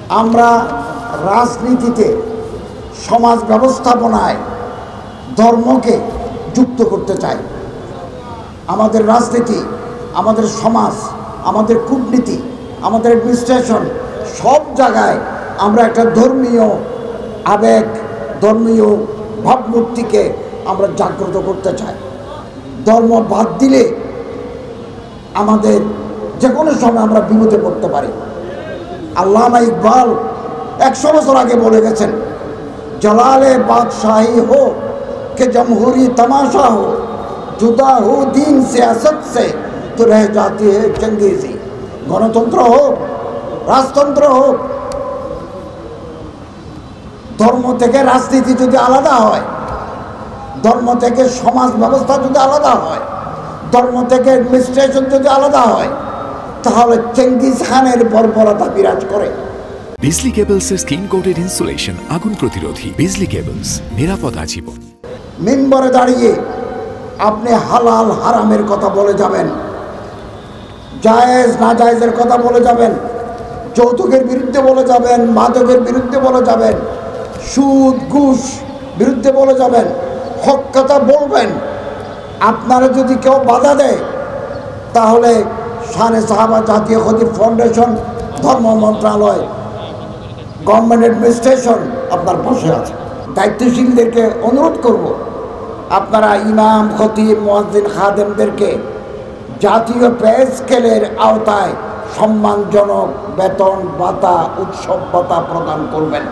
আমরা রাজনীতিতে, সমাজ ব্যবস্থাপনায় ধর্মকে যুক্ত করতে চাই। আমাদের রাজনীতি, আমাদের সমাজ, আমাদের কূটনীতি, আমাদের অ্যাডমিনিস্ট্রেশন, সব জায়গায় আমরা একটা ধর্মীয় আবেগ, ধর্মীয় ভাবমূর্তিকে আমরা জাগ্রত করতে চাই। ধর্ম বাদ দিলে আমাদের যে কোনো সময় আমরা বিপদে পড়তে পারি। আল্লামা ইকবাল 100 বছর আগে বলে গেছেন, জলালে বাদশাही हो कि जमहूरी तमाशा हो, जुदा हो दीन सियासत से तो रह जाती है चंगेजी। গণতন্ত্র হোক, রাজতন্ত্র হোক, ধর্ম থেকে রাজনীতি যদি আলাদা হয়, ধর্ম থেকে সমাজ ব্যবস্থা যদি আলাদা হয়, ধর্ম থেকে অ্যাডমিনিস্ট্রেশন যদি আলাদা হয়, তাহলে চেঙ্গিজ খানের বর্বরতা বিরাজ করে। বিজলি কেবলসের স্কিন কোটেড ইনসুলেশন আগুন প্রতিরোধী। বিজলি কেবলস, নিরাপদ আজীবন। মিম্বরে দাঁড়িয়ে আপনি হালাল হারামের কথা বলে যাবেন, জায়েজ না জায়েজের কথা বলে যাবেন, যৌতুকের বিরুদ্ধে বলে যাবেন, মাদকের বিরুদ্ধে বলে যাবেন, সুদ ঘুষ বিরুদ্ধে বলে যাবেন, হক কথা বলবেন। আপনারা যদি কেউ বাধা দেয়, তাহলে শানে সাহাবা জাতীয় খতিব ফাউন্ডেশন, ধর্ম মন্ত্রণালয়, গভর্নমেন্ট অ্যাডমিনিস্ট্রেশন আপনার পাশে আছে। দায়িত্বশীলদেরকে অনুরোধ করব, আপনারা ইমাম, খতিব, মুয়াজ্জিন, খাদেমদেরকে জাতীয় পে স্কেলের আওতায় সম্মানজনক বেতন ভাতা, উৎসব ভাতা প্রদান করবেন।